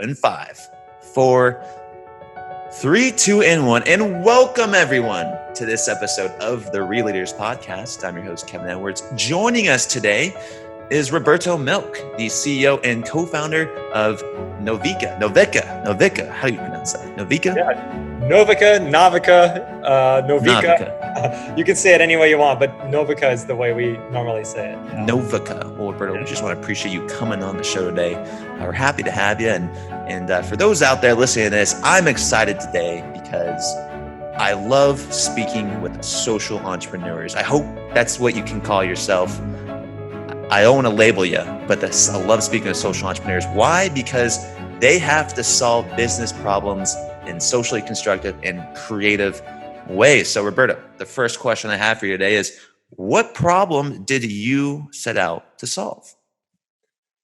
in 5, 4, 3, 2, and 1. And welcome everyone to this episode of the Real Leaders podcast. I'm your host, Kevin Edwards. Joining us today is Roberto Milk, the CEO and co-founder of NOVICA. How do you pronounce that? NOVICA? Yeah. NOVICA. You can say it any way you want, but NOVICA is the way we normally say it. Yeah. NOVICA. Well, Roberto, we just want to appreciate you coming on the show today. We're happy to have you. And for those out there listening to this, I'm excited today because I love speaking with social entrepreneurs. I hope that's what you can call yourself. I don't want to label you, but I love speaking with social entrepreneurs. Why? Because they have to solve business problems in socially constructive and creative ways. So Roberto, the first question I have for you today is, what problem did you set out to solve?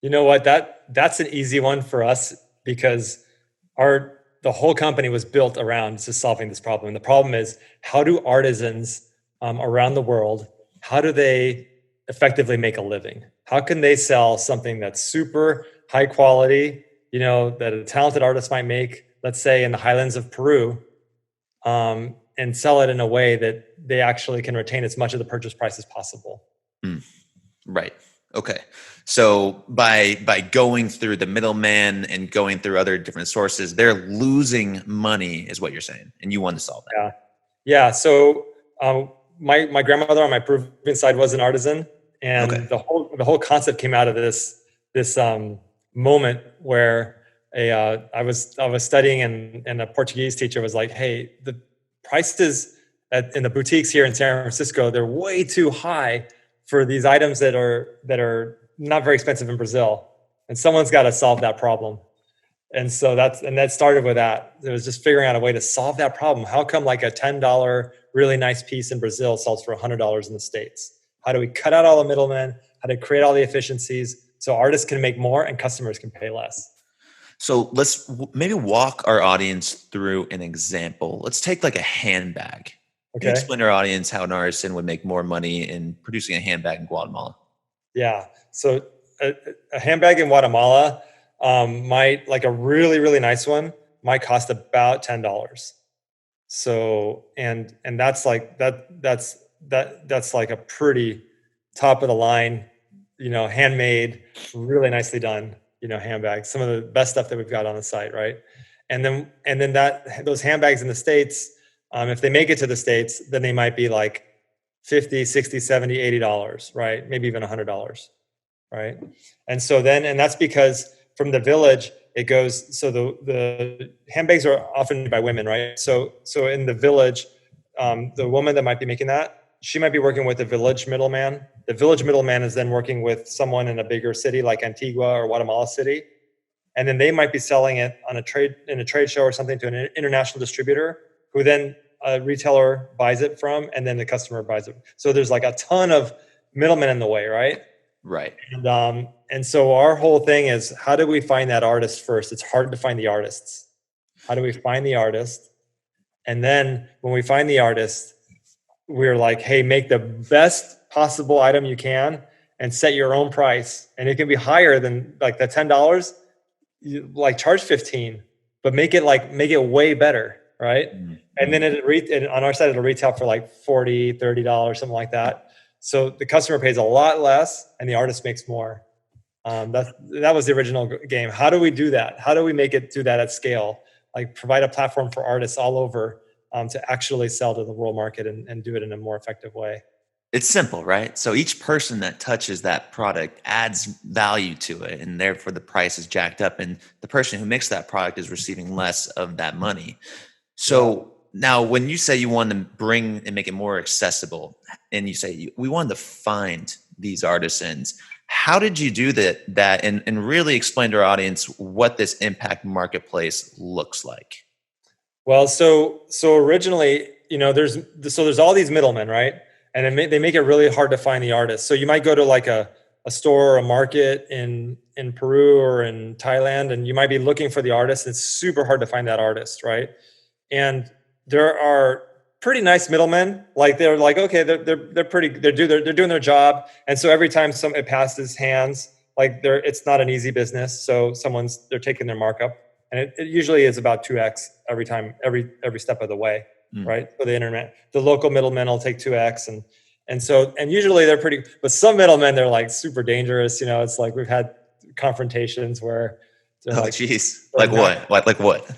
You know what, that's an easy one for us because the whole company was built around just solving this problem. And the problem is, how do artisans around the world, how do they effectively make a living? How can they sell something that's super high quality, that a talented artist might make, let's say in the highlands of Peru, and sell it in a way that they actually can retain as much of the purchase price as possible? Right. Okay. So by going through the middleman and going through other different sources, they're losing money is what you're saying. And you want to solve that. Yeah. So my grandmother on my Peruvian side was an artisan. And okay. the whole concept came out of this moment where I was studying and a Portuguese teacher was like, hey, the prices in the boutiques here in San Francisco, they're way too high for these items that are not very expensive in Brazil. And someone's got to solve that problem. And so that started with that. It was just figuring out a way to solve that problem. How come like a $10 really nice piece in Brazil sells for $100 in the States? How do we cut out all the middlemen? How to create all the efficiencies so artists can make more and customers can pay less? So let's maybe walk our audience through an example. Let's take like a handbag. Okay. Can you explain to our audience how an artisan would make more money in producing a handbag in Guatemala? Yeah. So a handbag in Guatemala might, like a really, really nice one, might cost about $10. So, and that's like, that's like a pretty top of the line, handmade, really nicely done, handbags, some of the best stuff that we've got on the site. Right. And then those handbags in the States, if they make it to the States, then they might be like $50, $60, $70, $80, right? Maybe even $100, right? And so and that's because from the village, it goes, so the handbags are often made by women, right? So in the village, the woman that might be making that, she might be working with the village middleman. The village middleman is then working with someone in a bigger city like Antigua or Guatemala City. And then they might be selling it in a trade show or something to an international distributor who then a retailer buys it from, and then the customer buys it. So there's like a ton of middlemen in the way, right? Right. And so our whole thing is, how do we find that artist first? It's hard to find the artists. How do we find the artist? And then when we find the artist, we're like, hey, make the best possible item you can and set your own price. And it can be higher than like the $10. You like charge 15, but make it way better, right? Mm-hmm. And then on our side, it'll retail for like $40, $30, something like that. So the customer pays a lot less and the artist makes more. That was the original game. How do we do that? How do we make it do that at scale? Like provide a platform for artists all over to actually sell to the world market and do it in a more effective way. It's simple, right? So each person that touches that product adds value to it, and therefore the price is jacked up, and the person who makes that product is receiving less of that money. So now when you say you want to bring and make it more accessible, and you say we wanted to find these artisans, how did you do that and really explain to our audience what this impact marketplace looks like? Well, so originally, there's all these middlemen, right? And they make it really hard to find the artists. So you might go to like a store or a market in Peru or in Thailand, and you might be looking for the artist. It's super hard to find that artist, right? And there are pretty nice middlemen. Like they're like, okay, they're doing their job. And so every time it passes hands, like it's not an easy business. So they're taking their markup. and it usually is about 2x every time, every step of the way, right? For the internet, the local middlemen will take 2x, and usually they're pretty, but some middlemen, they're like super dangerous. It's like we've had confrontations where they're Oh, like, geez. they're Like not, what? Like what?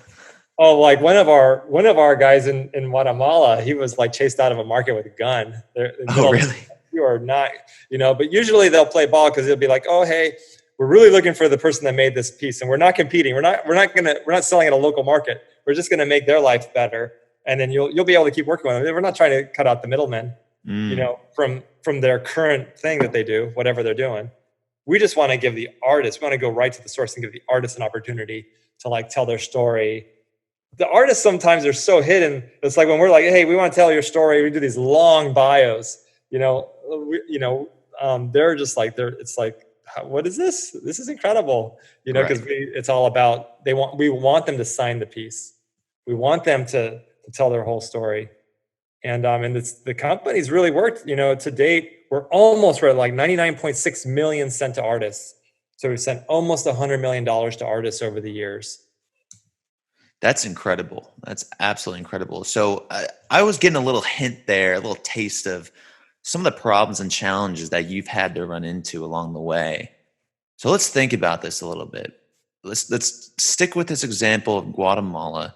oh, like one of our guys in Guatemala, he was like chased out of a market with a gun. They're in the Oh, middle of really? you are not, but usually they'll play ball because they'll be like, oh, hey, we're really looking for the person that made this piece, and we're not competing. We're not selling at a local market. We're just gonna make their life better, and then you'll be able to keep working with them. We're not trying to cut out the middlemen, from their current thing that they do, whatever they're doing. We just want to give the artist, we want to go right to the source and give the artist an opportunity to like tell their story. The artists sometimes are so hidden. It's like when we're like, hey, we want to tell your story. We do these long bios, they're just like, it's like, what is this? This is incredible, because Right. it's all about, we want them to sign the piece. We want them to tell their whole story. And the company's really worked, to date. We're at like 99.6 million sent to artists. So we've sent almost $100 million to artists over the years. That's incredible. That's absolutely incredible. So I was getting a little hint there, a little taste of some of the problems and challenges that you've had to run into along the way. So let's think about this a little bit. Let's stick with this example of Guatemala.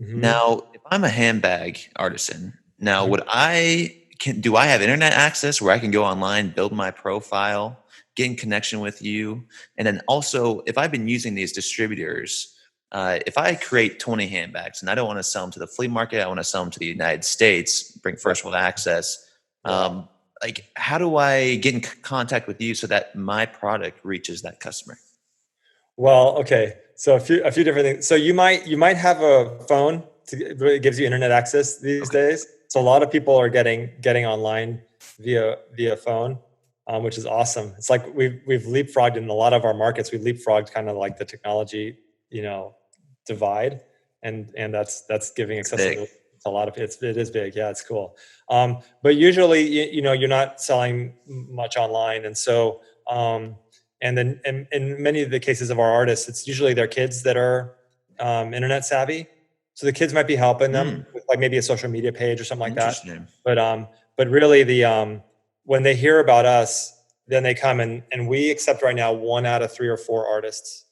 Mm-hmm. Now, if I'm a handbag artisan, now do I have internet access where I can go online, build my profile, get in connection with you? And then also, if I've been using these distributors, if I create 20 handbags and I don't want to sell them to the flea market, I want to sell them to the United States, bring first world access. Like, how do I get in contact with you so that my product reaches that customer? Well, okay. So a few different things. So you might have a phone it gives you internet access these days. So a lot of people are getting online via phone, which is awesome. It's like we've leapfrogged in a lot of our markets. We've leapfrogged kind of like the technology, divide, and that's giving accessibility to a lot of it is big. Yeah, it's cool. But usually, you're not selling much online, and so and then in many of the cases of our artists, it's usually their kids that are internet savvy. So the kids might be helping them with like maybe a social media page or something like that. But really when they hear about us, then they come and we accept right now 1 out of 3 or 4 artists.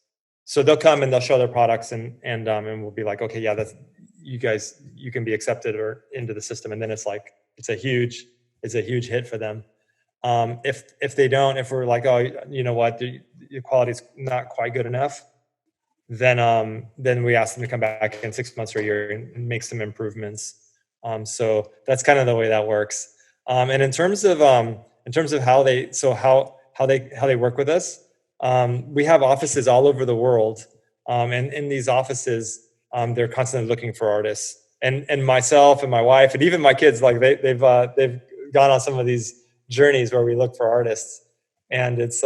So they'll come and they'll show their products and we'll be like, okay, yeah, that's you guys, you can be accepted or into the system. And then it's like, it's a huge hit for them. If they don't, if we're like, oh, you know what, the quality's not quite good enough, then we ask them to come back in 6 months or a year and make some improvements. So that's kind of the way that works. And in terms of how they work with us, we have offices all over the world, and in these offices, they're constantly looking for artists. And myself and my wife and even my kids, like they've gone on some of these journeys where we look for artists, and it's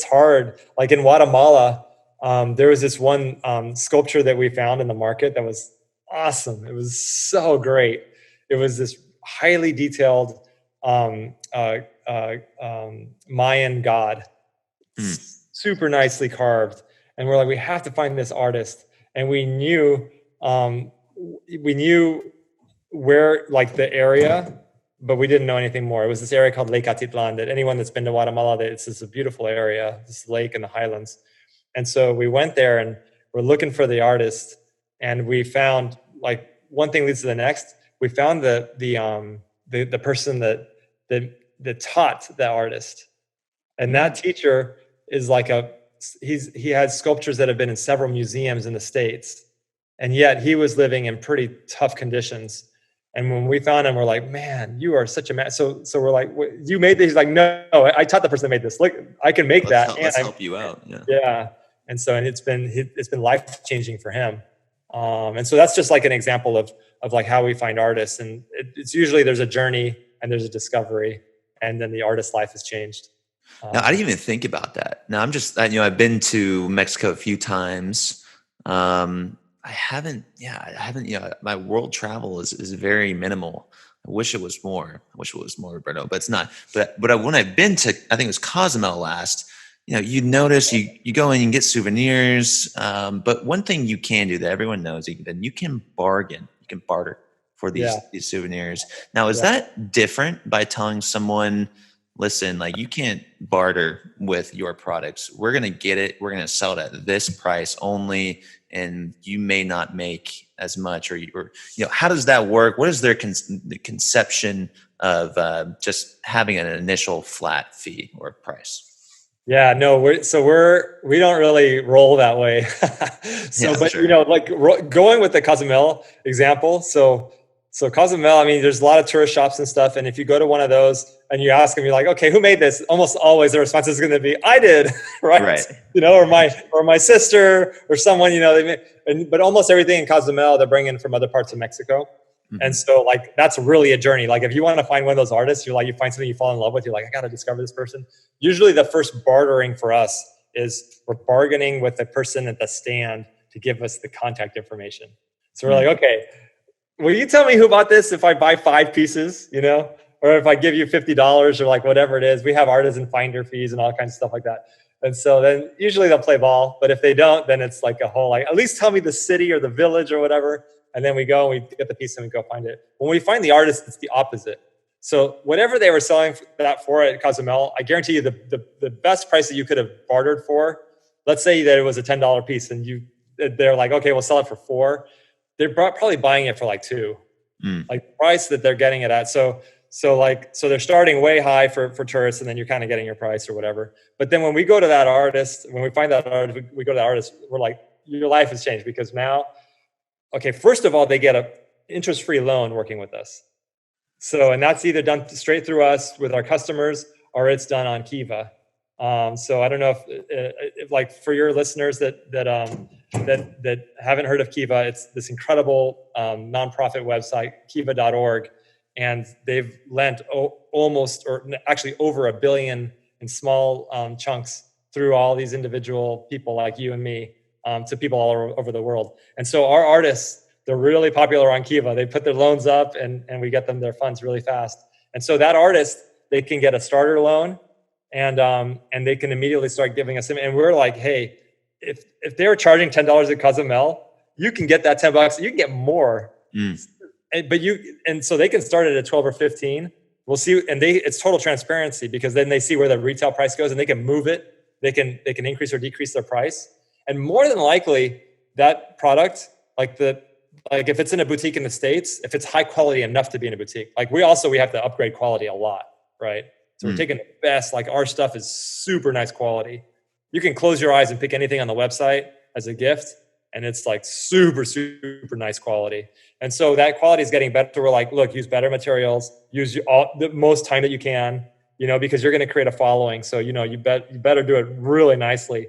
hard. Like in Guatemala, there was this one sculpture that we found in the market that was awesome. It was so great. It was this highly detailed Mayan god, super nicely carved. And we're like, we have to find this artist. And we knew where, like, the area, but we didn't know anything more. It was this area called Lake Atitlan that anyone that's been to Guatemala, it's a beautiful area, this lake in the highlands. And so we went there and we're looking for the artist, and we found, like, one thing leads to the next. We found the person that taught the artist, and that teacher is like he has sculptures that have been in several museums in the States, and yet he was living in pretty tough conditions. And when we found him, we're like, man, you are such a man. So we're like, you made this? He's like, no, I taught the person that made this. Look, I can make that. Let's help you out. Yeah. And so, and it's been life-changing for him. And so that's just like an example of like how we find artists. And it's usually there's a journey and there's a discovery, and then the artist's life has changed. Now, I didn't even think about that. Now, I've been to Mexico a few times. I haven't, my world travel is very minimal. I wish it was more, Roberto, but it's not. But when I've been to, I think it was Cozumel last, you notice you go in and get souvenirs, but one thing you can do that everyone knows, you can bargain, you can barter for Yeah, these souvenirs. Now, is yeah. that different by telling someone, listen, like you can't barter with your products. We're gonna get it. We're gonna sell it at this price only, and you may not make as much, or how does that work? What is their the conception of just having an initial flat fee or price? Yeah, no, we don't really roll that way. So, Yeah, but sure. like going with the Cozumel example. So Cozumel, I mean, there's a lot of tourist shops and stuff. And if you go to one of those and you ask them, you're like, okay, who made this? Almost always the response is going to be, I did, right? Right. Or my sister or someone, but almost everything in Cozumel, they're bringing from other parts of Mexico. And so like, that's really a journey. Like if you want to find one of those artists, you find something you fall in love with, you're like, I got to discover this person. Usually the first bartering for us is we're bargaining with the person at the stand to give us the contact information. So we're like, okay, will you tell me who bought this if I buy 5 pieces, or if I give you $50 or like whatever it is. We have artisan finder fees and all kinds of stuff like that. And so then usually they'll play ball, but if they don't, then it's like a whole, like, at least tell me the city or the village or whatever. And then we go and we get the piece and we go find it. When we find the artist, it's the opposite. So whatever they were selling that for at Cozumel, I guarantee you the best price that you could have bartered for, let's say that it was a $10 piece and they're like, okay, we'll sell it for 4. They're probably buying it for like 2, like the price that they're getting it at. So they're starting way high for tourists, and then you're kind of getting your price or whatever. But then when we go to that artist, when we find that artist, we go to the artist, we're like, your life has changed because now, okay, first of all, they get a interest-free loan working with us. So, and that's either done straight through us with our customers, or it's done on Kiva. So I don't know if like for your listeners that haven't heard of Kiva, it's this incredible nonprofit website, kiva.org, and they've lent almost, or actually over $1 billion in small chunks through all these individual people like you and me to people all over the world. And so our artists, they're really popular on Kiva. They put their loans up and we get them their funds really fast. And so that artist, they can get a starter loan and they can immediately start giving us them. And we're like, hey, if they were charging $10 at Cozumel, you can get that $10. You can get more. And so they can start it at 12 or 15. We'll see. And it's total transparency because then they see where the retail price goes and they can move it. They can increase or decrease their price. And more than likely that product, like if it's in a boutique in the States, if it's high quality enough to be in a boutique, like we have to upgrade quality a lot, right? So we're taking the best, like our stuff is super nice quality. You can close your eyes and pick anything on the website as a gift, and it's like super, super nice quality. And so that quality is getting better. We're like, look, use better materials, use the most time that you can, because you're going to create a following. So, you better do it really nicely.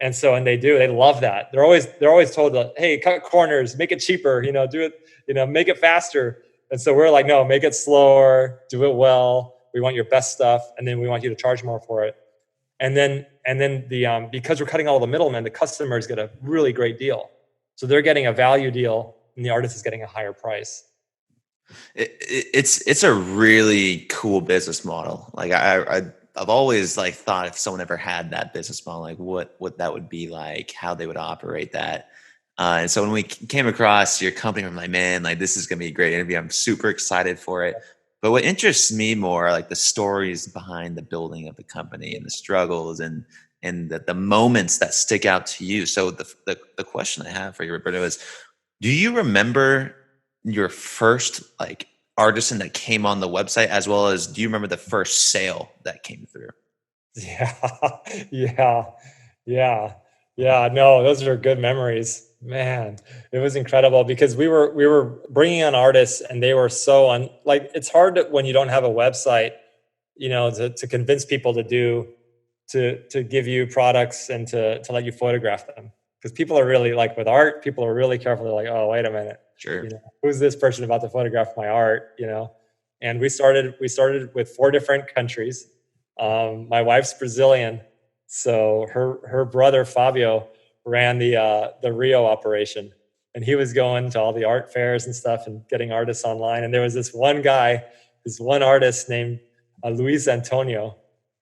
And so, and they love that. They're always told that, hey, cut corners, make it cheaper, do it, make it faster. And so we're like, no, make it slower, do it well. We want your best stuff. And then we want you to charge more for it. And then because we're cutting all the middlemen, the customers get a really great deal. So they're getting a value deal and the artist is getting a higher price. It's a really cool business model. Like I've always like thought if someone ever had that business model, like what that would be like, how they would operate that. And so when we came across your company, I'm like, man, like this is going to be a great interview. I'm super excited for it. But what interests me more are like the stories behind the building of the company and the struggles and the moments that stick out to you. So the question I have for you, Roberto, is do you remember your first like artisan that came on the website, as well as do you remember the first sale that came through? Yeah. No, those are good memories, man. It was incredible because we were bringing on artists and they were so it's hard when you don't have a website, to convince people to give you products and to let you photograph them. Because people are really like with art, people are really careful. They're like, oh, wait a minute. Sure. Who's this person about to photograph my art? And we started with 4 different countries. My wife's Brazilian, so her brother Fabio ran the Rio operation, and he was going to all the art fairs and stuff and getting artists online. And there was this one artist named Luis Antonio,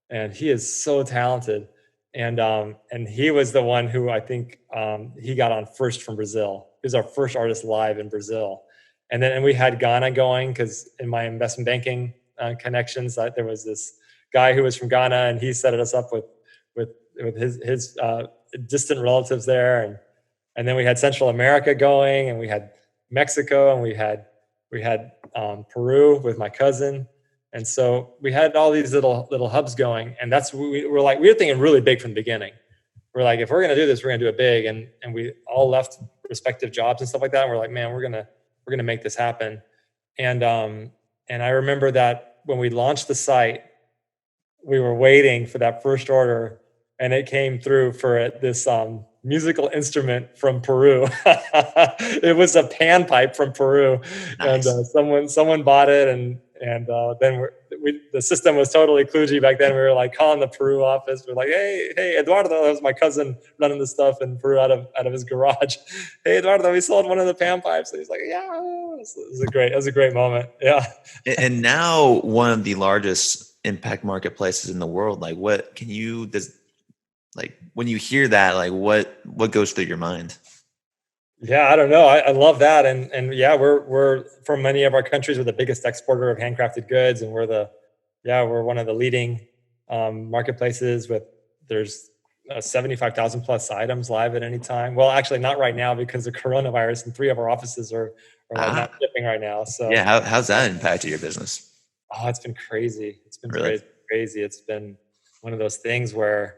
and he is so talented. And he was the one who I think he got on first from Brazil. He was our first artist live in Brazil. And we had Ghana going, because in my investment banking connections, there was this guy who was from Ghana, and he set us up with his distant relatives there. And then we had Central America going, and we had Mexico, and we had Peru with my cousin. And so we had all these little hubs going, and that's we were thinking really big from the beginning. We're like, if we're gonna do this, we're gonna do it big. And we all left respective jobs and stuff like that. And we're like, man, we're gonna make this happen. And I remember that when we launched the site, we were waiting for that first order, and it came through for this musical instrument from Peru. It was a panpipe from Peru. Nice. And someone bought it, and then the system was totally kludgy back then. We were like calling the Peru office. We're like, hey, Eduardo, that was my cousin running the stuff in Peru out of his garage. Hey, Eduardo, we sold one of the panpipes. And he's like, yeah, it was a great moment. Yeah. And now one of the largest impact marketplaces in the world. Like, what can you when you hear that, like what goes through your mind? Yeah, I don't know. I love that. And yeah, we're from many of our countries, we're the biggest exporter of handcrafted goods. And we're one of the leading marketplaces there's 75,000 plus items live at any time. Well, actually not right now because of coronavirus, and 3 of our offices are not shipping right now. So yeah, how's that impacted your business? Oh, it's been crazy. It's been really crazy. It's been one of those things where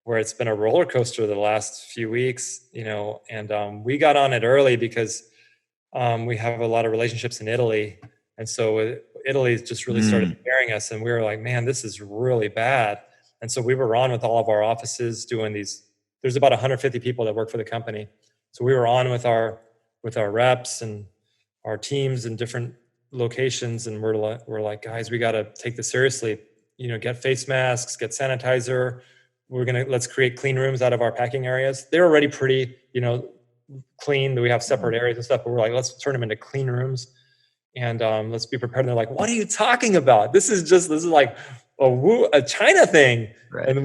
it's been a roller coaster the last few weeks, and we got on it early because we have a lot of relationships in Italy. And so Italy just really started scaring us, and we were like, man, this is really bad. And so we were on with all of our offices doing these. There's about 150 people that work for the company. So we were on with our reps and our teams in different locations, and we're like, guys, we got to take this seriously. Get face masks, get sanitizer. Let's create clean rooms out of our packing areas. They're already pretty, clean. We have separate areas and stuff, but we're like, let's turn them into clean rooms, and let's be prepared. And they're like, what are you talking about? This is like a China thing. Right.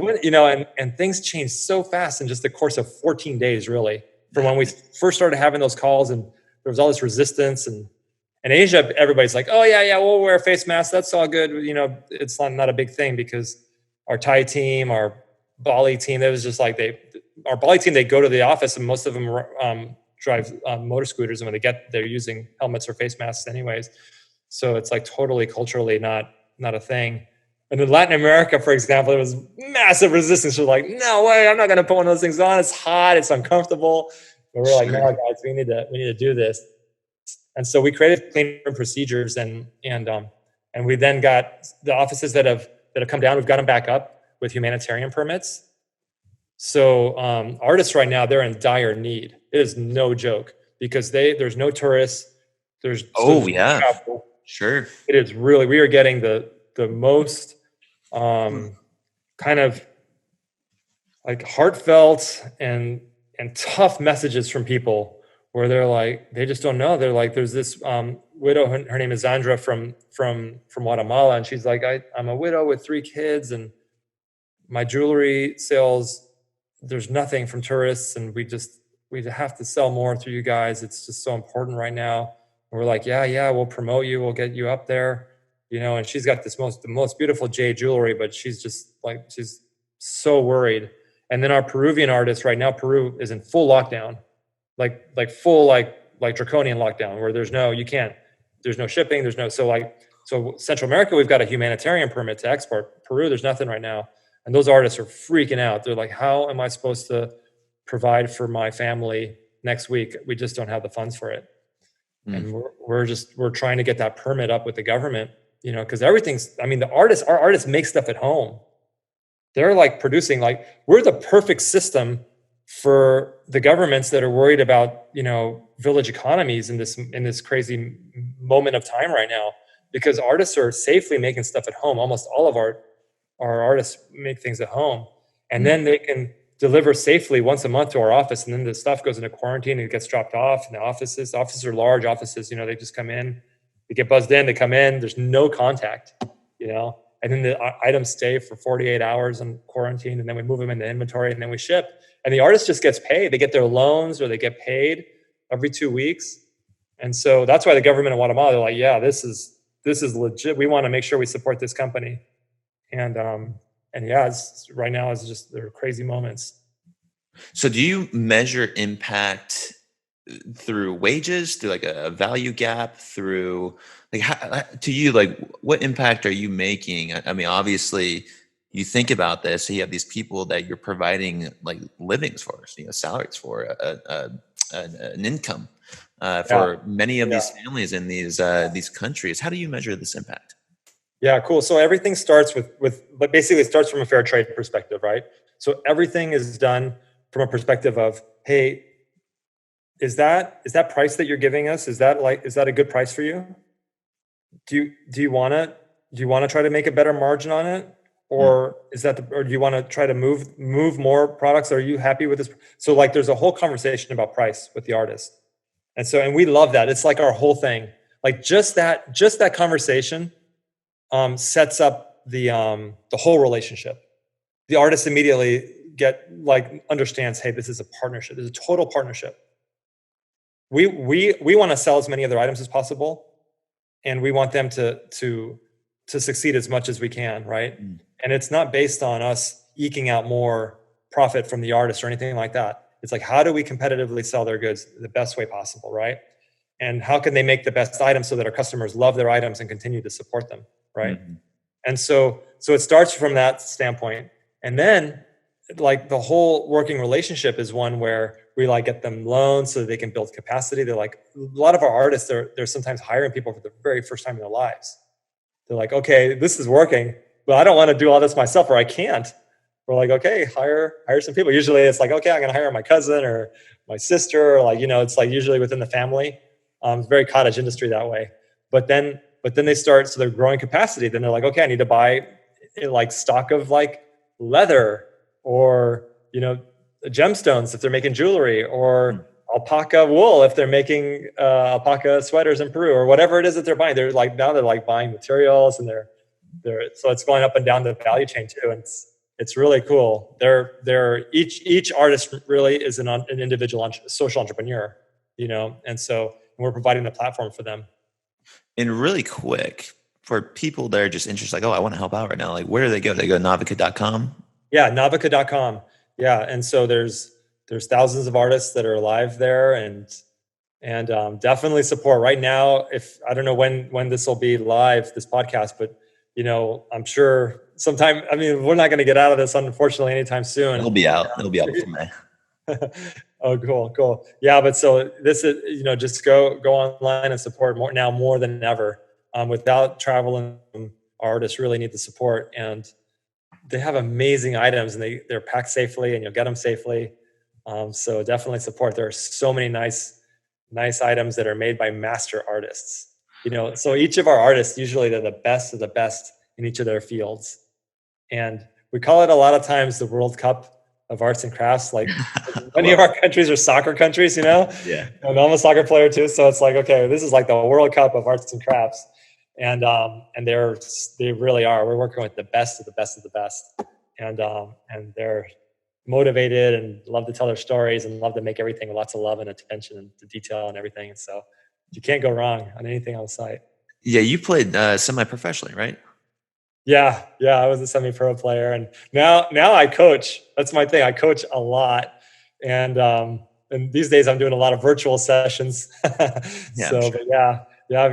And things changed so fast in just the course of 14 days, really, from when we first started having those calls, and there was all this resistance. And in Asia, everybody's like, oh yeah, we'll wear face masks. That's all good. It's not a big thing, because our Thai team, our Bali team, that was just like our Bali team, they go to the office, and most of them drive motor scooters, and when they're using helmets or face masks anyways. So it's like totally culturally not a thing. And in Latin America, for example, there was massive resistance. We're like, no way, I'm not going to put one of those things on. It's hot, it's uncomfortable. But we're like, no, guys, we need to do this. And so we created clean room procedures, and we then got the offices that have come down. We've got them back up with humanitarian permits. So artists right now, they're in dire need. It is no joke, because there's no tourists. There's travel. Sure. It is really, we are getting the most kind of like heartfelt and tough messages from people, where they're like, they just don't know. They're like, there's this widow, her name is Zandra from Guatemala, and she's like, I'm a widow with 3 kids, and my jewelry sales, there's nothing from tourists, and we have to sell more through you guys. It's just so important right now. And we're like, yeah, we'll promote you, we'll get you up there, and she's got the most beautiful jade jewelry, but she's just like, she's so worried. And then our Peruvian artists right now, Peru is in full lockdown, like full draconian lockdown, where there's no shipping, so Central America, we've got a humanitarian permit to export. Peru, there's nothing right now. And those artists are freaking out. They're like, how am I supposed to provide for my family next week? We just don't have the funds for it. And we're trying to get that permit up with the government, because our artists make stuff at home. They're like producing, we're the perfect system for the governments that are worried about, village economies in this crazy moment of time right now, because artists are safely making stuff at home. Almost all of our artists make things at home, and then they can deliver safely once a month to our office, and then the stuff goes into quarantine and it gets dropped off in the offices. The offices are large offices, they just come in, they get buzzed in, they come in, there's no contact, and and then the items stay for 48 hours in quarantine, and then we move them into inventory, and then we ship. And the artist just gets paid. They get their loans or they get paid every 2 weeks. And so that's why the government of Guatemala, they're like, yeah, this is legit. We want to make sure we support this company. And yeah, right now it's just, there are crazy moments. So do you measure impact through wages, through like a value gap, through like to you, like what impact are you making? I mean, obviously you think about this, so you have these people that you're providing like livings for, salaries for, an income for many of these families in these countries. How do you measure this impact? Yeah, cool. So everything starts but basically it starts from a fair trade perspective, right? So everything is done from a perspective of, hey, is that price that you're giving us? Is that a good price for you? Do you want to try to make a better margin on it? Or or do you want to try to move more products? Are you happy with this? So like there's a whole conversation about price with the artist. And we love that. It's like our whole thing. Like just that conversation sets up the whole relationship. The artist immediately understands, hey, this is a partnership. This is a total partnership. We want to sell as many of their items as possible, and we want them to succeed as much as we can, right? And it's not based on us eking out more profit from the artist or anything like that. It's like, how do we competitively sell their goods the best way possible, right? And how can they make the best items so that our customers love their items and continue to support them, right? And so it starts from that standpoint. And then like the whole working relationship is one where we like get them loans so that they can build capacity. They're like, a lot of our artists, they're sometimes hiring people for the very first time in their lives. They're like, okay, this is working, but I don't want to do all this myself, or I can't. We're like, okay, hire some people. Usually it's like, okay, I'm going to hire my cousin or my sister, or like, it's like usually within the family. It's very cottage industry that way. But then they start, so they're growing capacity. Then they're like, okay, I need to buy like stock of like leather or, gemstones if they're making jewelry, or alpaca wool if they're making alpaca sweaters in Peru, or whatever it is that they're buying. They're like buying materials, and they're so it's going up and down the value chain too. And it's really cool. Each artist really is an individual social entrepreneur, and so we're providing the platform for them. And really quick, for people that are just interested, like, oh, I want to help out right now, like where do they go? They go to novica.com? Yeah, novica.com. Yeah, and so there's thousands of artists that are alive there, and definitely support right now. If I don't know when this will be live, this podcast, but I'm sure sometime. I mean, we're not going to get out of this, unfortunately, anytime soon. It'll be out. It'll be out before May. Oh, cool. Yeah, but so this is, just go online and support more than ever. Without traveling, artists really need the support, and they have amazing items, and they're packed safely, and you'll get them safely. So definitely support. There are so many nice items that are made by master artists. So each of our artists, usually they're the best of the best in each of their fields. And we call it a lot of times the World Cup of arts and crafts. Like many of our countries are soccer countries, Yeah. And I'm a soccer player too. So it's like, okay, this is like the World Cup of arts and crafts. And they really are. We're working with the best of the best of the best. And they're motivated and love to tell their stories and love to make everything with lots of love and attention and to detail and everything. And so you can't go wrong on anything on the site. Yeah, you played semi-professionally, right? Yeah, I was a semi-pro player, and now I coach. That's my thing. I coach a lot, and these days I'm doing a lot of virtual sessions. Yeah, so, sure. but yeah,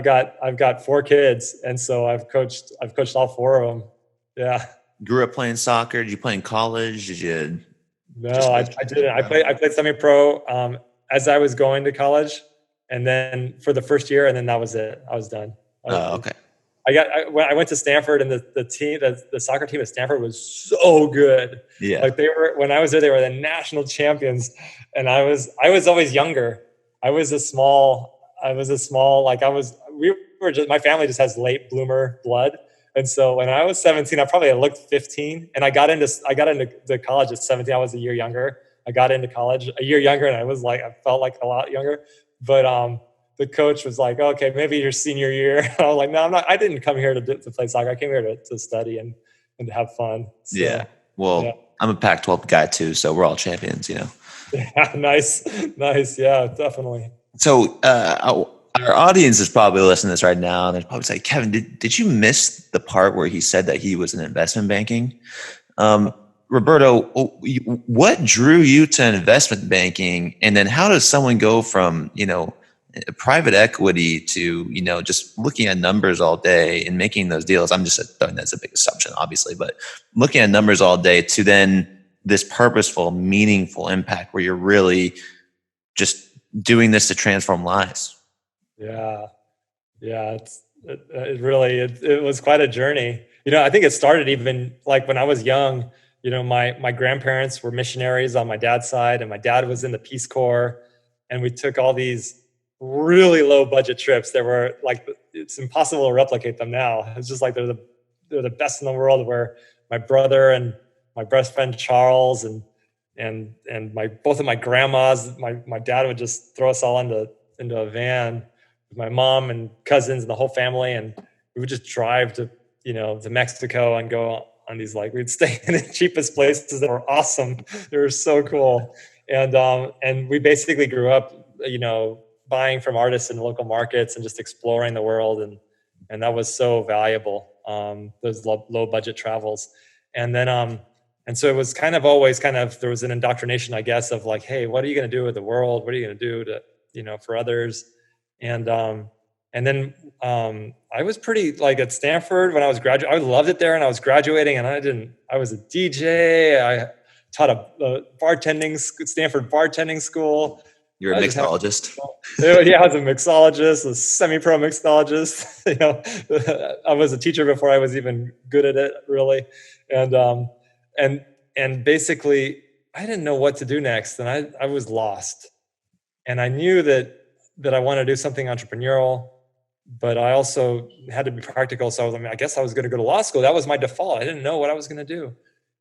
I've got 4 kids, and so I've coached all 4 of them. Yeah. Grew up playing soccer. Did you play in college? Did you? No, I didn't. I played semi-pro as I was going to college, and then for the first year, and then that was it. I was done. Okay. I went to Stanford, and the soccer team at Stanford was so good. Yeah. Like when I was there, they were the national champions, and I was always younger. My family just has late bloomer blood. And so when I was 17, I probably looked 15, and I got into the college at 17. I was a year younger. I got into college a year younger, and I felt like a lot younger. But the coach was like, okay, maybe your senior year. I was like, no, I'm not. I didn't come here to play soccer. I came here to study and to have fun. So, Yeah. Well, yeah. I'm a Pac-12 guy too, so we're all champions, you know. Yeah, nice. Yeah, definitely. So our audience is probably listening to this right now, and they're probably say, Kevin, did you miss the part where he said that he was in investment banking? Roberto, what drew you to investment banking, and then how does someone go from private equity to just looking at numbers all day and making those deals? I'm just throwing that's a big assumption, obviously, but looking at numbers all day to then this purposeful, meaningful impact where you're really just doing this to transform lives. Yeah. It was quite a journey. I think it started even like when I was young. My grandparents were missionaries on my dad's side, and my dad was in the Peace Corps, and we took all these really low budget trips. There were like, it's impossible to replicate them now. It's just like they're the best in the world, where my brother and my best friend Charles and both of my grandmas, my dad would just throw us all into a van with my mom and cousins and the whole family, and we would just drive to Mexico and go on these, like, we'd stay in the cheapest places that were awesome. They were so cool. And we basically grew up buying from artists in local markets and just exploring the world, and that was so valuable, those low budget travels. And then and so it was kind of always there was an indoctrination, I guess, of like, hey, what are you going to do with the world? What are you going to do to for others? And then I was pretty, like, at Stanford when I was graduating. I loved it there, and I was graduating, and I was a DJ. I taught a Stanford bartending school. You're a mixologist. Yeah, I was a mixologist, a semi-pro mixologist. I was a teacher before I was even good at it, really. And basically, I didn't know what to do next, and I was lost. And I knew that I wanted to do something entrepreneurial, but I also had to be practical. So I guess I was going to go to law school. That was my default. I didn't know what I was going to do.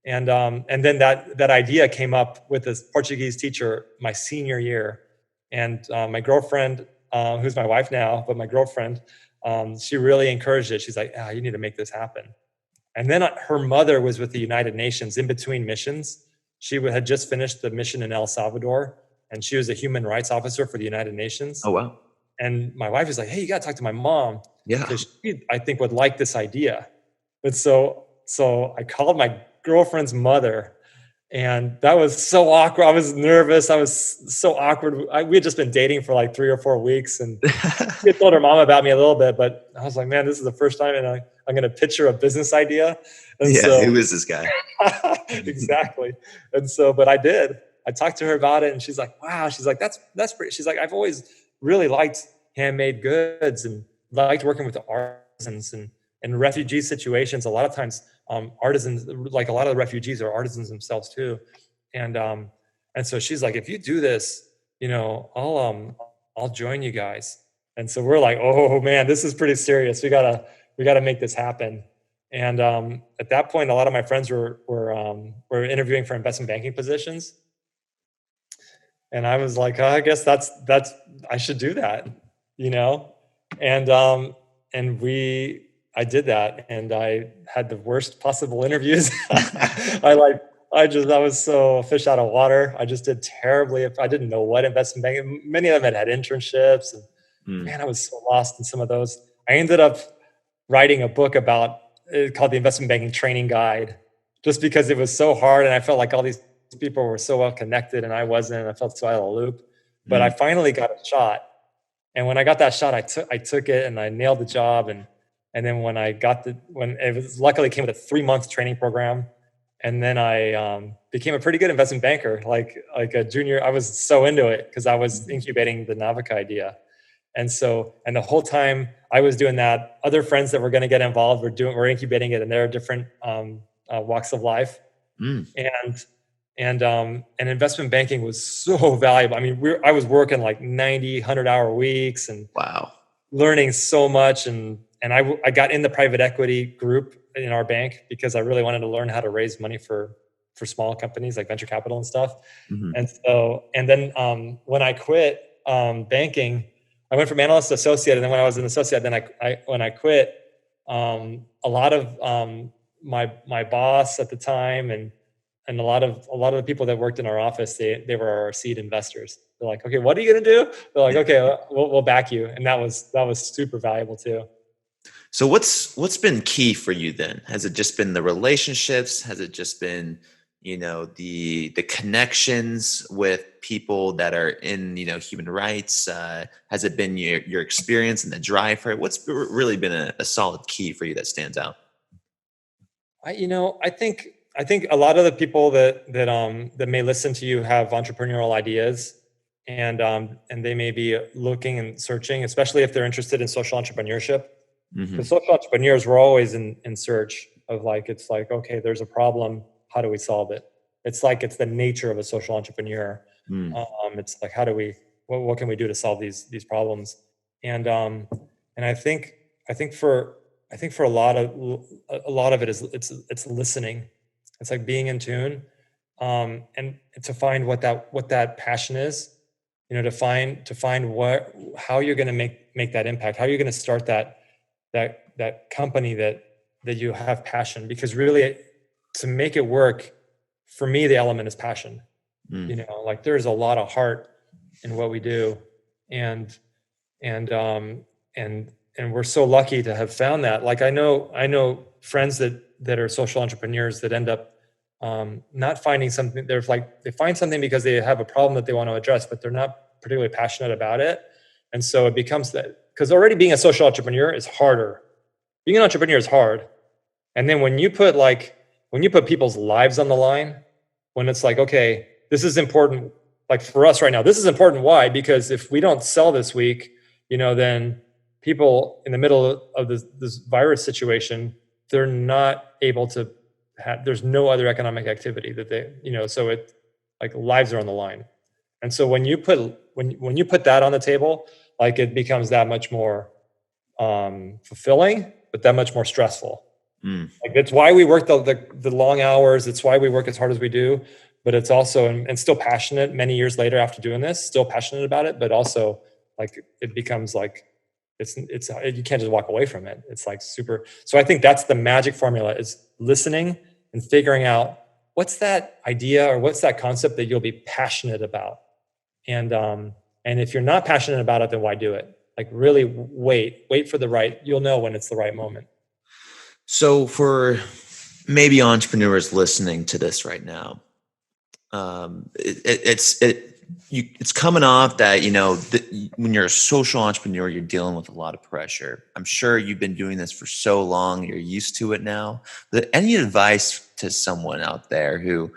And then that idea came up with this Portuguese teacher my senior year. And my girlfriend, who's my wife now, but my girlfriend, she really encouraged it. She's like, you need to make this happen. And then her mother was with the United Nations in between missions. She had just finished the mission in El Salvador, and she was a human rights officer for the United Nations. Oh, wow. And my wife was like, hey, you got to talk to my mom. Yeah. Because she, I think, would like this idea. And so I called my girlfriend's mother, and that was so awkward. I was nervous. I was so awkward. We had just been dating for like 3 or 4 weeks, and she had told her mom about me a little bit, but I was like, man, this is the first time, and I'm going to pitch her a business idea. And who is this guy? Exactly. And so, but I did. I talked to her about it, and she's like, wow. She's like, that's pretty. She's like, I've always really liked handmade goods and liked working with the artisans and refugee situations. A lot of times, artisans, like a lot of the refugees, are artisans themselves too. And so she's like, if you do this, I'll join you guys. And so we're like, oh man, this is pretty serious. We gotta make this happen. And at that point, a lot of my friends were interviewing for investment banking positions. And I was like, I guess that's I should do that, And I did that, and I had the worst possible interviews. I was so a fish out of water. I just did terribly. I didn't know what investment banking. Many of them had internships, and man, I was so lost in some of those. I ended up writing a book called The Investment Banking Training Guide, just because it was so hard, and I felt like all these people were so well connected, and I wasn't. And I felt so out of the loop. But I finally got a shot, and when I got that shot, I took it, and I nailed the job. And then when it was, luckily came with a 3-month training program. And then I became a pretty good investment banker, like a junior. I was so into it because I was incubating the NOVICA idea. And the whole time I was doing that, other friends that were going to get involved were incubating it, and there are different walks of life. And investment banking was so valuable. I mean, I was working like 90, 100-hour weeks, and wow, learning so much. And I got in the private equity group in our bank because I really wanted to learn how to raise money for small companies like venture capital and stuff. And then when I quit banking, I went from analyst to associate, and then when I was an associate, then when I quit, a lot of my boss at the time and a lot of the people that worked in our office, they were our seed investors. They're like, okay, what are you gonna do? They're like, okay, we'll back you, and that was super valuable too. So what's been key for you then? Has it just been the relationships? Has it just been, the connections with people that are in, human rights? Has it been your experience and the drive for it? What's really been a solid key for you that stands out? I think a lot of the people that may listen to you have entrepreneurial ideas, and they may be looking and searching, especially if they're interested in social entrepreneurship. Hmm. Because social entrepreneurs were always in search of it's like, okay, there's a problem. How do we solve it? It's the nature of a social entrepreneur. Mm. It's like, what can we do to solve these problems? And I think for a lot of it is it's listening. It's like being in tune, and to find what that passion is. To find how you're going to make that impact. How you're going to start that company that you have passion, because really, to make it work, for me, the element is passion. Mm. There's a lot of heart in what we do, and and we're so lucky to have found that. I know friends that are social entrepreneurs that end up not finding something. They find something because they have a problem that they want to address, but they're not particularly passionate about it. And so it becomes that, because already being a social entrepreneur is harder. Being an entrepreneur is hard. And then when you put people's lives on the line, when it's like, okay, this is important. Like for us right now, this is important. Why? Because if we don't sell this week, then people in the middle of this virus situation, they're not able to there's no other economic activity that they, so it, like, lives are on the line. And so when you put that on the table, it becomes that much more fulfilling, but that much more stressful. Mm. That's why we work the long hours. It's why we work as hard as we do. But it's also, and still passionate many years later after doing this, still passionate about it. But also, it becomes it's you can't just walk away from it. It's super. So I think that's the magic formula: is listening and figuring out what's that idea or what's that concept that you'll be passionate about. And if you're not passionate about it, then why do it? Really wait for you'll know when it's the right moment. So for maybe entrepreneurs listening to this right now, it's coming off that, when you're a social entrepreneur, you're dealing with a lot of pressure. I'm sure you've been doing this for so long, you're used to it now. But any advice to someone out there who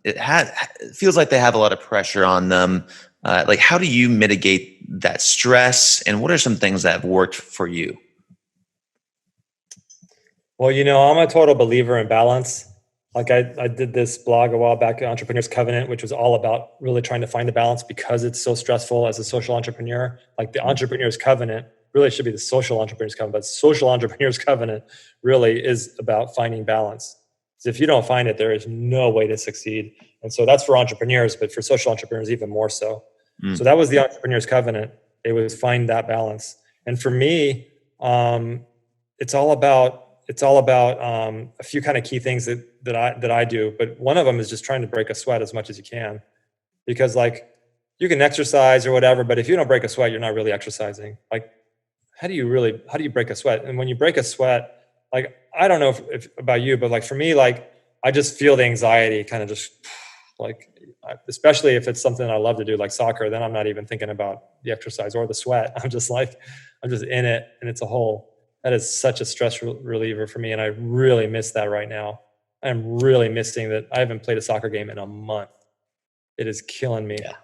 it feels like they have a lot of pressure on them? How do you mitigate that stress, and what are some things that have worked for you? Well, I'm a total believer in balance. I did this blog a while back, Entrepreneur's Covenant, which was all about really trying to find the balance, because it's so stressful as a social entrepreneur. The Entrepreneur's Covenant really should be the Social Entrepreneur's Covenant, but Social Entrepreneur's Covenant really is about finding balance. Because if you don't find it, there is no way to succeed. And so that's for entrepreneurs, but for social entrepreneurs, even more so. Mm. So that was the Entrepreneur's Covenant. It was find that balance. And for me, it's all about a few kind of key things that I do, but one of them is just trying to break a sweat as much as you can, because you can exercise or whatever, but if you don't break a sweat, you're not really exercising. How do you break a sweat? And when you break a sweat, I don't know if about you, but for me, I just feel the anxiety kind of just especially if it's something I love to do, like soccer, then I'm not even thinking about the exercise or the sweat. I'm just in it, and that is such a stress reliever for me. And I really miss that right now. I'm really missing that. I haven't played a soccer game in a month. It is killing me. Yeah.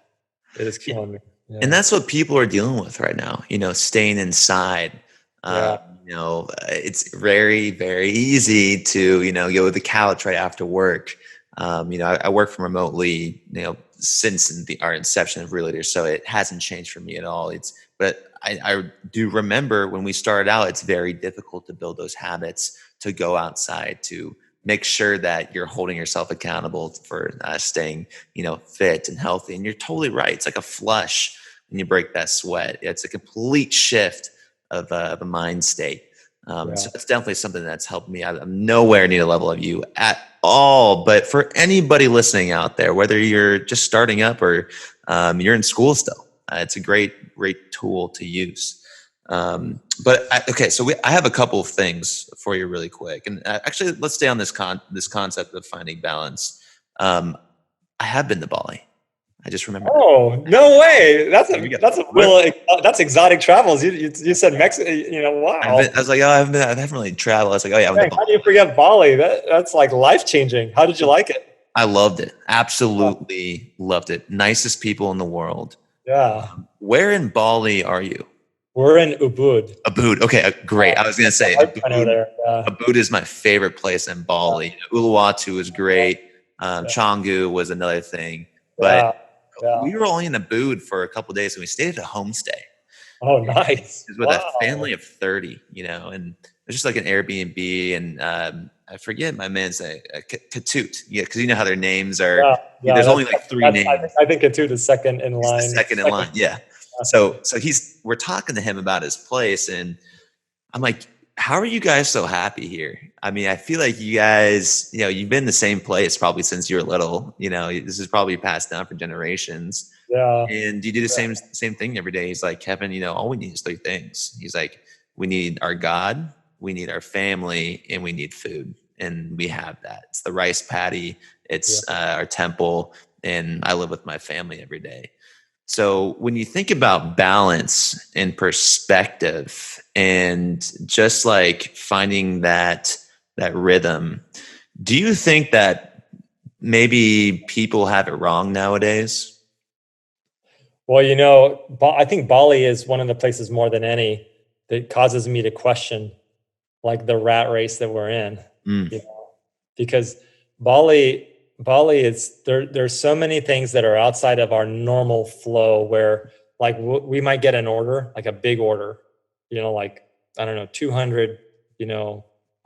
It is killing me. Yeah. And that's what people are dealing with right now, staying inside. It's very, very easy to, go to the couch right after work. I work from remotely, since our inception of REALLEADERS, so it hasn't changed for me at all. But I do remember when we started out, it's very difficult to build those habits, to go outside, to make sure that you're holding yourself accountable for staying, fit and healthy. And you're totally right. It's like a flush and you break that sweat. It's a complete shift of a mind state. So it's definitely something that's helped me. I'm nowhere near the level of you at all. But for anybody listening out there, whether you're just starting up or you're in school still, it's a great tool to use. Okay, so I have a couple of things for you really quick. And actually, let's stay on this concept of finding balance. I have been to Bali. I just remember. Oh, no way! That's exotic travels. You said Mexico. Wow. I was like, oh, I haven't really traveled. I was like, oh yeah, I went to How Bali. do you forget Bali? That's like life changing. How did you like it? I loved it. Absolutely loved it. Nicest people in the world. Yeah. Where in Bali are you? We're in Ubud. Ubud. Okay, great. I was gonna say Ubud is my favorite place in Bali. Uluwatu was great. Canggu was another thing, but we were only in Ubud for a couple of days, and we stayed at a homestay. Oh, nice! It was with a family of 30, and it's just like an Airbnb, and I forget my man's Katut. Yeah, because you know how their names are. There's only like 3 names. I think Katut is second in line. Second in line, yeah. So we're talking to him about his place, and I'm like, how are you guys so happy here? I mean, I feel like you guys, you've been in the same place probably since you were little. This is probably passed down for generations. Yeah. And you do the same thing every day. He's like, Kevin, all we need is 3 things. He's like, we need our God, we need our family, and we need food. And we have that. It's the rice paddy. It's our temple. And I live with my family every day. So when you think about balance and perspective and just like finding that rhythm, do you think that maybe people have it wrong nowadays? Well, I think Bali is one of the places more than any that causes me to question like the rat race that we're in, because Bali is there's so many things that are outside of our normal flow where like we might get an order, like a big order, like, I don't know, 200,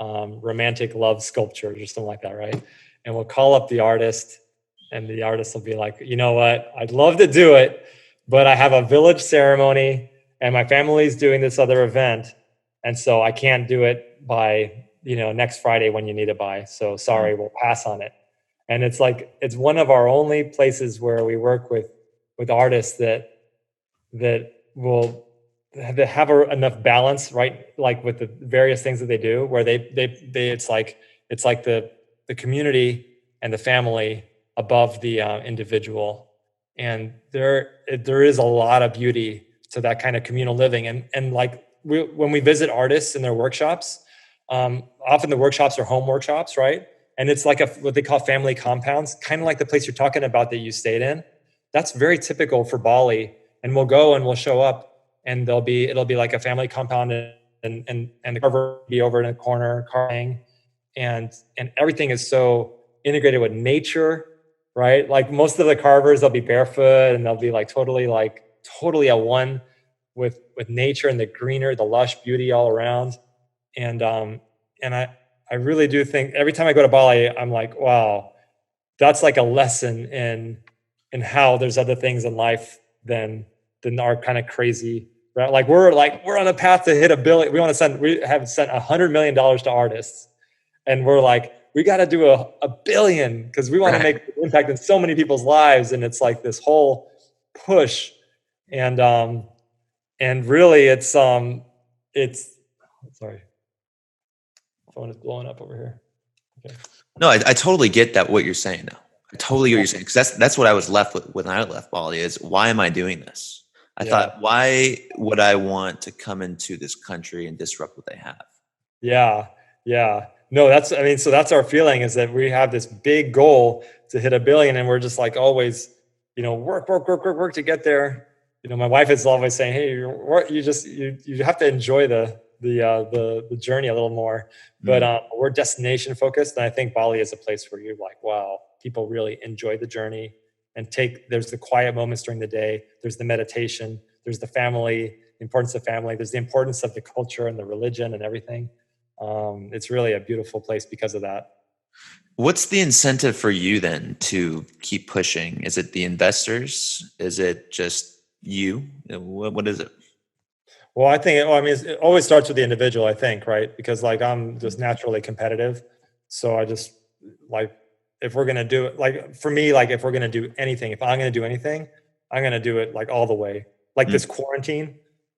romantic love sculptures or something like that. Right. And we'll call up the artist and the artist will be like, you know what, I'd love to do it, but I have a village ceremony and my family's doing this other event. And so I can't do it by, next Friday when you need it by. So sorry, we'll pass on it. And it's like, it's one of our only places where we work with artists that will have enough balance, right? Like with the various things that they do, where it's like the community and the family above the individual. And there is a lot of beauty to that kind of communal living. And like when we visit artists in their workshops, often the workshops are home workshops, right? And it's like what they call family compounds, kind of like the place you're talking about that you stayed in. That's very typical for Bali. And we'll go and we'll show up, and it'll be like a family compound, and the carver will be over in the corner carving, and everything is so integrated with nature, right? Like most of the carvers, they'll be barefoot and they'll be like totally at one with nature and the lush beauty all around. And I really do think every time I go to Bali, I'm like, wow, that's like a lesson in how there's other things in life than our kind of crazy, right? Like we're on a path to hit $1 billion. We have sent $100 million to artists, and we're like, we got to do a billion because we want to make an impact in so many people's lives. And it's like this whole push, and really it's sorry. Phone is blowing up over here. Okay. No, I totally get that, what you're saying now. I totally get what you're saying, because that's what I was left with when I left Bali is, why am I doing this? I thought, why would I want to come into this country and disrupt what they have? Yeah. No, so that's our feeling, is that we have this big goal to hit $1 billion, and we're just like always, work to get there. My wife is always saying, hey, you have to enjoy the journey a little more, but we're destination focused. And I think Bali is a place where you're like, wow, people really enjoy the journey and there's the quiet moments during the day. There's the meditation, there's the family, the importance of family. There's the importance of the culture and the religion and everything. It's really a beautiful place because of that. What's the incentive for you then to keep pushing? Is it the investors? Is it just you? What is it? Well, I think, well, I mean, it always starts with the individual, I think, right? Because like I'm just naturally competitive. So I just like, if we're going to do it, like for me, like if we're going to do anything, if I'm going to do anything, I'm going to do it like all the way. Like this quarantine,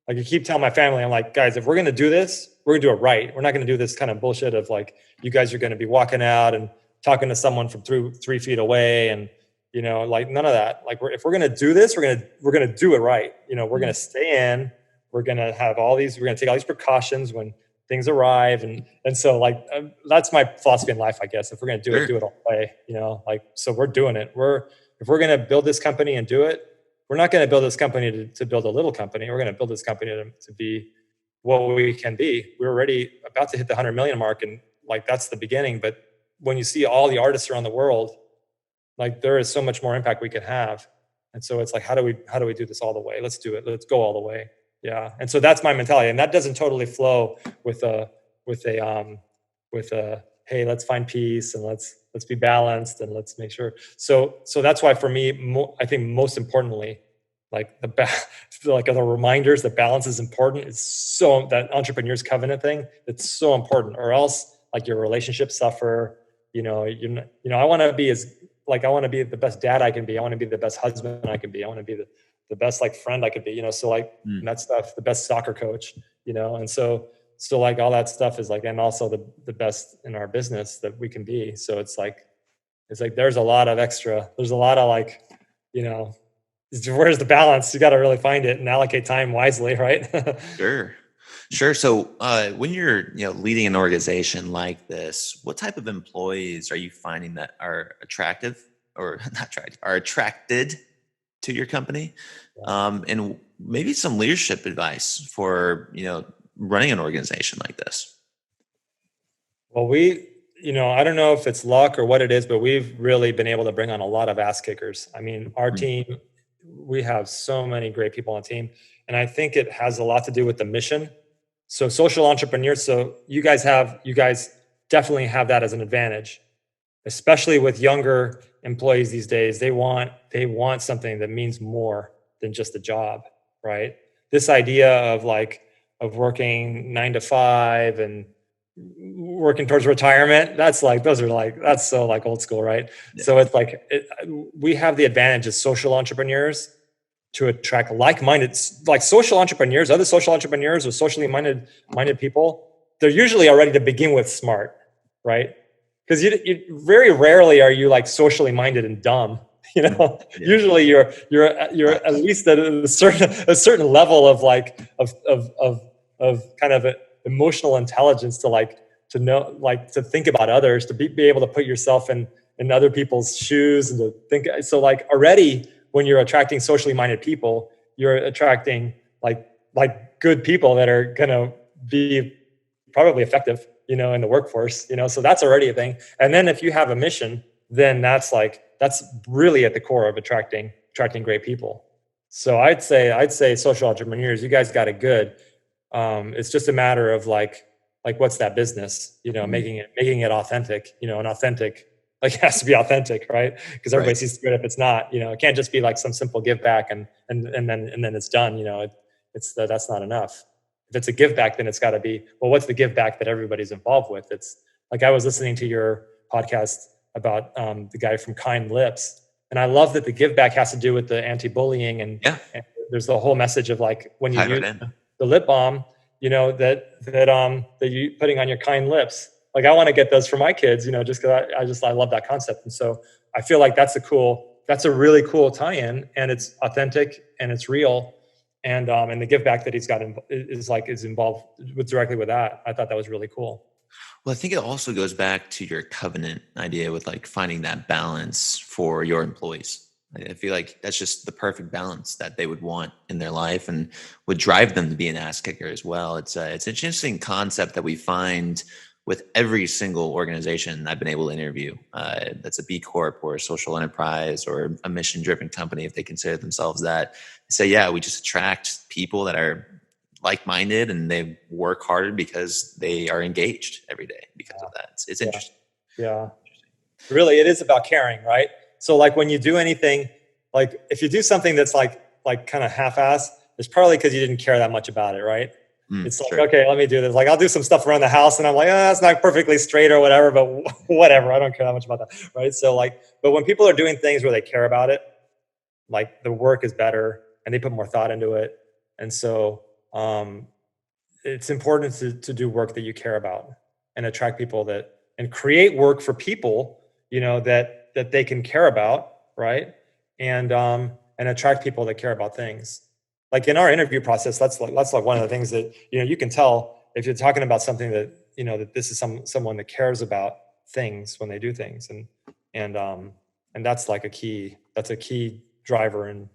like I keep telling my family, I'm like, guys, if we're going to do this, we're going to do it right. We're not going to do this kind of bullshit of like, you guys are going to be walking out and talking to someone from 3 feet away. And, you know, like none of that. Like if we're going to do this, we're going to do it right. You know, we're going to stay in. We're going to have all these, we're going to take all these precautions when things arrive. And so like, that's my philosophy in life, I guess. If we're going to do it, do it all the way, you know, like, so we're doing it. If we're going to build this company and do it, we're not going to build this company to build a little company. We're going to build this company to be what we can be. We're already about to hit the 100 million mark. And like, that's the beginning. But when you see all the artists around the world, like there is so much more impact we can have. And so it's like, how do we do this all the way? Let's do it. Let's go all the way. Yeah. And so that's my mentality. And that doesn't totally flow with a, hey, let's find peace and let's be balanced and let's make sure. So that's why for me, I think most importantly, like the reminders that balance is important. It's so that entrepreneur's covenant thing. It's so important, or else like your relationships suffer. I want to be I want to be the best dad I can be. I want to be the best husband I can be. I want to be the best like friend I could be, so like that stuff, the best soccer coach, and so like all that stuff is like, and also the best in our business that we can be. So it's like there's a lot of like, where's the balance? You got to really find it and allocate time wisely, right? Sure. So when you're leading an organization like this, what type of employees are you finding that are attractive or not attractive, are attracted to your company? And maybe some leadership advice for running an organization like this. Well, I don't know if it's luck or what it is, but we've really been able to bring on a lot of ass kickers. I mean, our team, we have so many great people on the team, and I think it has a lot to do with the mission. So social entrepreneurs, so you guys definitely have that as an advantage, especially with younger employees these days. They want something that means more than just a job, right? This idea of working 9 to 5 and working towards retirement, that's so like old school, right? Yeah. So it's like we have the advantage as social entrepreneurs to attract like-minded, like social entrepreneurs, other social entrepreneurs or socially minded people. They're usually already to begin with smart, right? Because you very rarely are you like socially minded and dumb. Yeah. Usually you're at least at a certain level of of kind of emotional intelligence to know, to think about others, to be able to put yourself in other people's shoes and to think. So like already when you're attracting socially minded people, you're attracting like good people that are going to be probably effective, in the workforce, so that's already a thing. And then if you have a mission, then that's really at the core of attracting great people. So I'd say social entrepreneurs, you guys got it good. It's just a matter of like what's that business, making it authentic, and authentic, like it has to be authentic, right? Because everybody sees good if it's not, it can't just be like some simple give back and then it's done, that's not enough. If it's a give back, then it's got to be, well, what's the give back that everybody's involved with? It's like, I was listening to your podcast about the guy from Kind Lips. And I love that the give back has to do with the anti-bullying and there's the whole message of like, when you use the lip balm, that you putting on your kind lips. Like I want to get those for my kids, just because I love that concept. And so I feel like that's a really cool tie-in, and it's authentic and it's real. And the give back that he's got is involved directly with that. I thought that was really cool. Well, I think it also goes back to your covenant idea with like finding that balance for your employees. I feel like that's just the perfect balance that they would want in their life and would drive them to be an ass kicker as well. It's an interesting concept that we find with every single organization I've been able to interview that's a B Corp or a social enterprise or a mission-driven company, if they consider themselves that. Say, yeah, we just attract people that are like-minded and they work harder because they are engaged every day because of that. It's interesting. Yeah. Really, it is about caring, right? So like when you do anything, like if you do something that's like like kind of half-assed, it's probably because you didn't care that much about it, right? It's like, sure. okay, let me do this. Like, I'll do some stuff around the house, and I'm like, it's not perfectly straight or whatever, but whatever. I don't care that much about that, right? So like, but when people are doing things where they care about it, like the work is better and they put more thought into it. And so it's important to do work that you care about and attract people and create work for people, that they can care about, right? And attract people that care about things. Like in our interview process, that's like one of the things that, you can tell if you're talking about something that, that this is someone that cares about things when they do things. And that's like a key driver in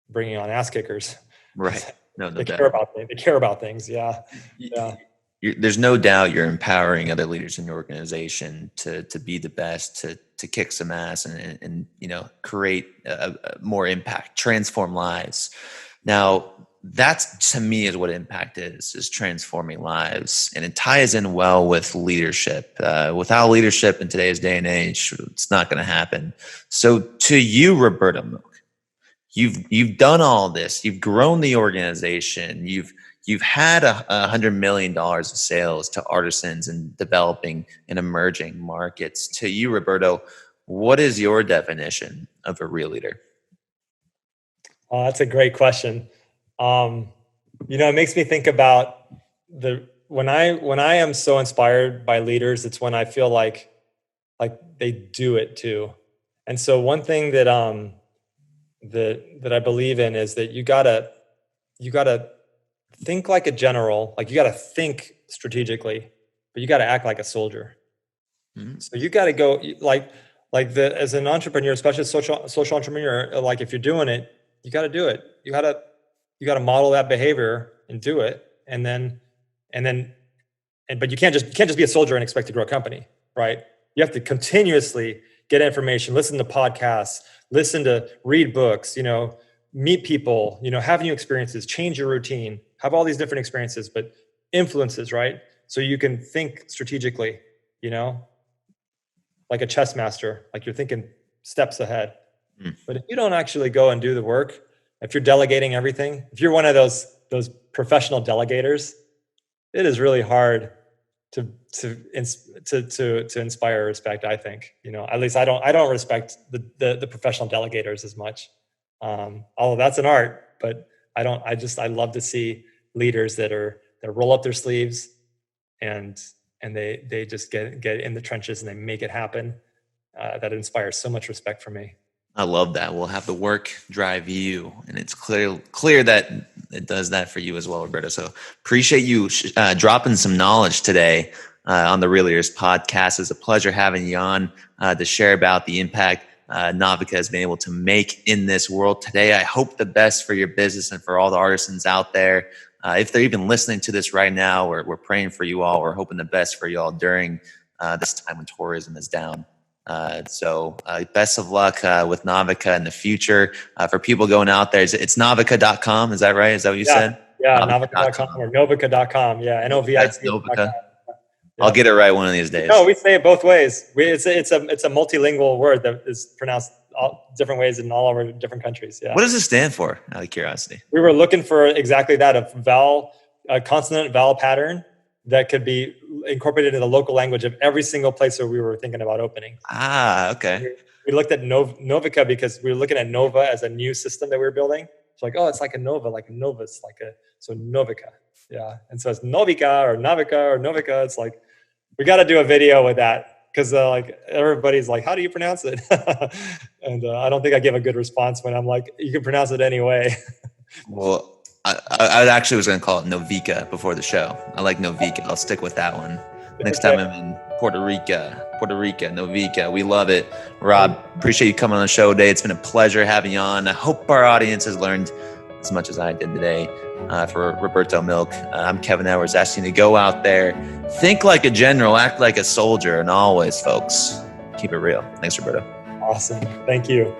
bringing on ass kickers. Right. No, they care about things. Yeah. Yeah. There's no doubt you're empowering other leaders in your organization to be the best, to kick some ass and create more impact, transform lives. Now, that's, to me, is what impact is transforming lives. And it ties in well with leadership. Without leadership in today's day and age, it's not going to happen. So to you, Roberto Milk, you've done all this. You've grown the organization. You've had $100 million of sales to artisans and developing and emerging markets. To you, Roberto, what is your definition of a real leader? Oh, that's a great question. It makes me think about when I am so inspired by leaders, it's when I feel like they do it too. And so one thing that I believe in is that you gotta think like a general, like you gotta think strategically, but you gotta act like a soldier. Mm-hmm. So you gotta go as an entrepreneur, especially social entrepreneur, like if you're doing it, you got to do it. You got to model that behavior and do it. But you can't just be a soldier and expect to grow a company, right? You have to continuously get information, listen to podcasts, read books, meet people, have new experiences, change your routine, have all these different experiences, but influences, right? So you can think strategically, like a chess master, like you're thinking steps ahead. But if you don't actually go and do the work, if you're delegating everything, if you're one of those professional delegators, it is really hard to inspire respect. I think, at least I don't respect the professional delegators as much. Although that's an art, but I love to see leaders that roll up their sleeves and they just get in the trenches and they make it happen. That inspires so much respect for me. I love that. We'll have the work drive you, and it's clear that it does that for you as well, Roberto. So appreciate you dropping some knowledge today on the Real Leaders podcast. It's a pleasure having you on to share about the impact NOVICA has been able to make in this world today. I hope the best for your business and for all the artisans out there. If they're even listening to this right now, we're praying for you all. We're hoping the best for you all during this time when tourism is down. So best of luck with NOVICA in the future. For people going out there, it's novica.com. Is that right? Is that what you said? Yeah, novica.com or novica.com. Yeah, NOVICA. I'll get it right one of these days. No, we say it both ways. It's a multilingual word that is pronounced all different ways in all over different countries. Yeah. What does it stand for, out of curiosity? We were looking for exactly that, a consonant vowel pattern that could be incorporated in the local language of every single place where we were thinking about opening. Okay. We looked at NOVICA because we were looking at Nova as a new system that we were building. It's like, it's like a Nova, it's so NOVICA. Yeah. And so it's NOVICA or NOVICA. It's like, we got to do a video with that because everybody's like, how do you pronounce it? And I don't think I give a good response when I'm like, you can pronounce it anyway. Well, I actually was going to call it NOVICA before the show. I like NOVICA. I'll stick with that one. Next time I'm in Puerto Rico, NOVICA. We love it. Rob, appreciate you coming on the show today. It's been a pleasure having you on. I hope our audience has learned as much as I did today. For Roberto Milk, I'm Kevin Edwards, asking you to go out there, think like a general, act like a soldier, and always, folks, keep it real. Thanks, Roberto. Awesome. Thank you.